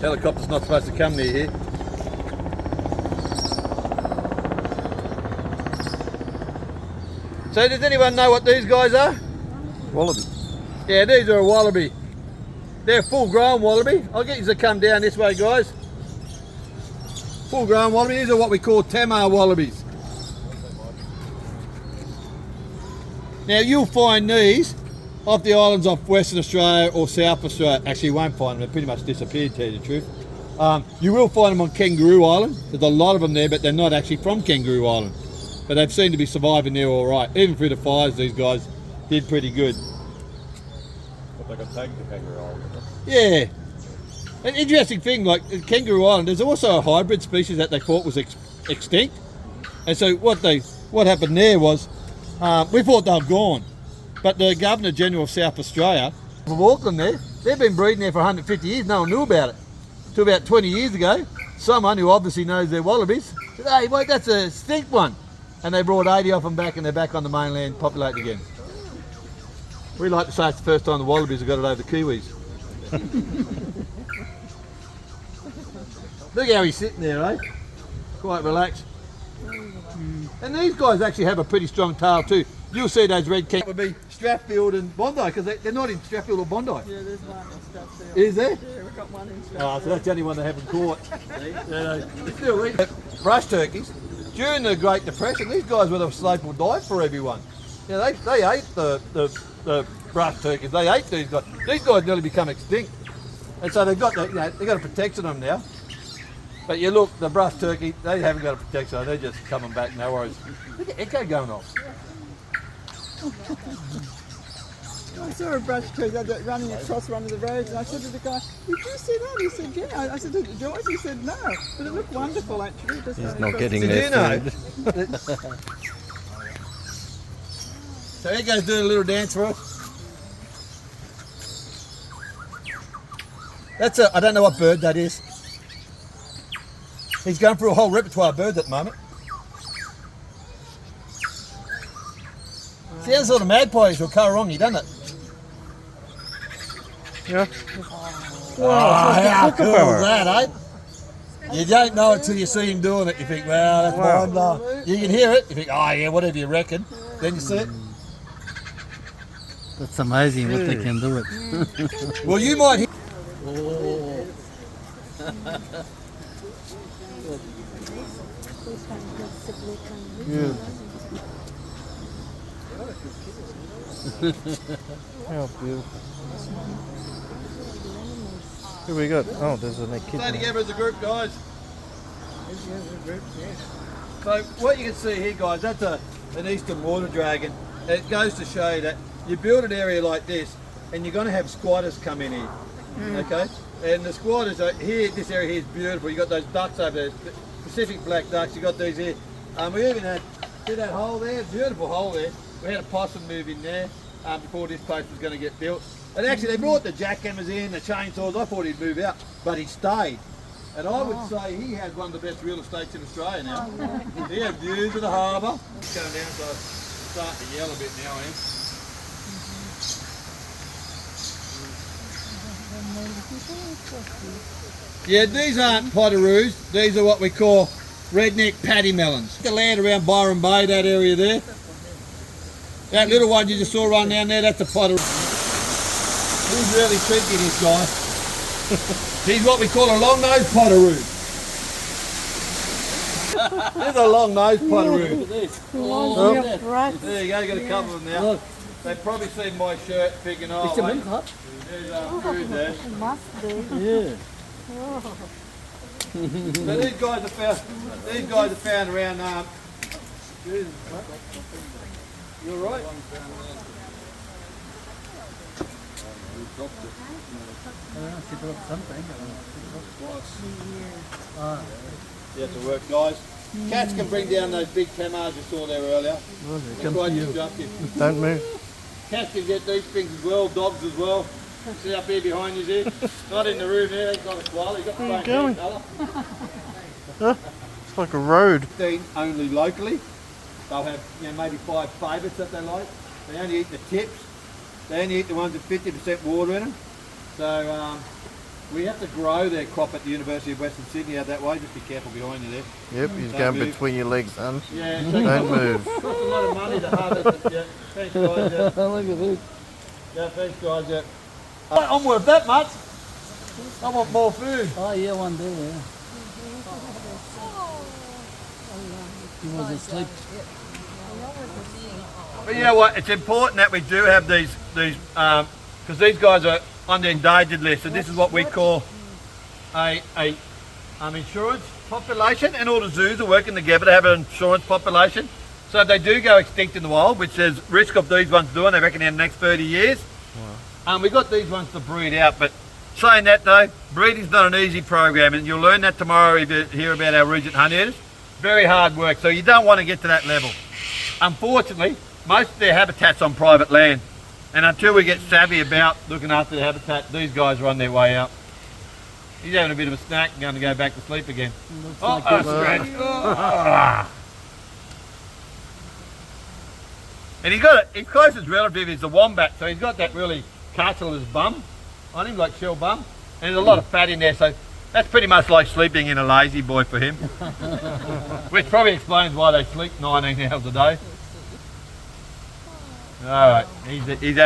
Helicopter's not supposed to come near here. So does anyone know what these guys are? Wallaby. Yeah, these are a wallaby. They're full grown wallaby. I'll get you to come down this way, guys. Full grown wallaby. These are what we call Tamar wallabies. Now you'll find these off the islands of Western Australia or South Australia. Actually, you won't find them. They've pretty much disappeared, to tell you the truth. You will find them on Kangaroo Island. There's a lot of them there, but they're not actually from Kangaroo Island. But they've seemed to be surviving there all right. Even through the fires, these guys did pretty good. But they got taken to Kangaroo Island. Yeah. An interesting thing, like in Kangaroo Island, there's also a hybrid species that they thought was extinct. And so what happened there was, we thought they were gone. But the Governor General of South Australia, from Auckland there, they've been breeding there for 150 years. No one knew about it. Till about 20 years ago, someone who obviously knows their wallabies said, hey, wait, that's a extinct one. And they brought 80 of them back and they're back on the mainland, populated again. We like to say it's the first time the wallabies have got it over the Kiwis. Look how he's sitting there, eh? Quite relaxed. And these guys actually have a pretty strong tail too. You'll see those red kangaroos would be Strathfield and Bondi because they're not in Strathfield or Bondi. Yeah, there's one in Strathfield. Is there? Yeah, we've got one in Strathfield. Oh, so that's the only one they haven't caught. Still eat brush turkeys. During the Great Depression, these guys were the staple diet for everyone. You know, they ate the brush turkeys. They ate these guys. These guys nearly become extinct, and so they've got they've got a protection on them now. But you look, the brush turkey, they haven't got a protection on. They're just coming back, no worries. Look at Echo going off. I saw a brush turkey running across one of the roads, and I said to the guy, "Did you see that?" He said, "Yeah." I said, "Did Joyce?" He said, "No." But it looked wonderful, actually. Just He's running not across getting the- Did their you know? food. So Echo's doing a little dance for us. That's I don't know what bird that is. He's going through a whole repertoire of birds at the moment. Sounds sort of magpie or Kurrungi, doesn't it? Yeah. Oh, how cool kookaburra. is that, eh? You don't know it till you see him doing it. You think, well, that's Wow. mind-blowing. You can hear it. You think, oh yeah, whatever you reckon. Then you see it. That's amazing what they can do it. Well, you might hear. Yeah. How beautiful. Here we go. Oh, there's a Stay kitten. together as a group, guys. So what you can see here, guys, that's an eastern water dragon. It goes to show you that you build an area like this, and you're going to have squatters come in here. Okay, and the squatters are here. This area here is beautiful. You got those ducks over there, Pacific black ducks. You got these here. We even had see that hole there, beautiful hole there. We had a possum move in there before this place was going to get built. And actually, they brought the jackhammers in, the chainsaws. I thought he'd move out, but he stayed. And I would say he has one of the best real estates in Australia now. He has views of the harbour. It's going down, so it's starting to yell a bit now, I am. Yeah, these aren't potoroos. These are what we call redneck paddy melons. The land around Byron Bay, that area there. That little one you just saw run down there, that's a potteroo. He's really cheeky, this guy. He's what we call a long-nosed potteroo. There's a long-nosed potteroo. Oh, right. There you go, got a couple of them now. They've probably seen my shirt thinking, oh, mate, there's food there. It must be. Yeah. So these guys are found around, Jesus, what? You all right? You have to work, guys. Cats can bring down those big tamars you saw there earlier. They're quite destructive. Don't move. Cats can get these things as well, dogs as well. See up here behind you there? Not in the room there, they've got a koala, you've got the same going? colour. Huh? It's like a road. 15 only locally. They'll have maybe 5 favourites that they like. They only eat the tips. They only eat the ones with 50% water in them. So We have to grow their crop at the University of Western Sydney out that way. Just be careful behind you there. Yep, he's Don't going move. between your legs, son. Yeah, it Don't move. costs a lot of money to harvest it. Yeah. Thanks, guys. Yeah, Look at this. yeah thanks, guys. Yeah. I'm worth that much. I want more food. Oh yeah, one there. Yeah. He was asleep. But you know what? It's important that we do have these because these guys are on the endangered list, and this is what we call a insurance population, and all the zoos are working together to have an insurance population. So if they do go extinct in the wild, which there's risk of these ones doing, they reckon in the next 30 years, we've got these ones to breed out. But saying that though, breeding's not an easy program, and you'll learn that tomorrow if you hear about our Regent Hunt Eaters. Very hard work, so you don't want to get to that level. Unfortunately, most of their habitat's on private land, and until we get savvy about looking after the habitat, these guys are on their way out. He's having a bit of a snack and going to go back to sleep again. Looks Oh, like oh, it's- stretch. Ah. And his closest relative is the wombat, so he's got that really cartilaginous bum on him, like shell bum, and there's a lot of fat in there, so that's pretty much like sleeping in a lazy boy for him. Which probably explains why they sleep 19 hours a day. All right, he's at his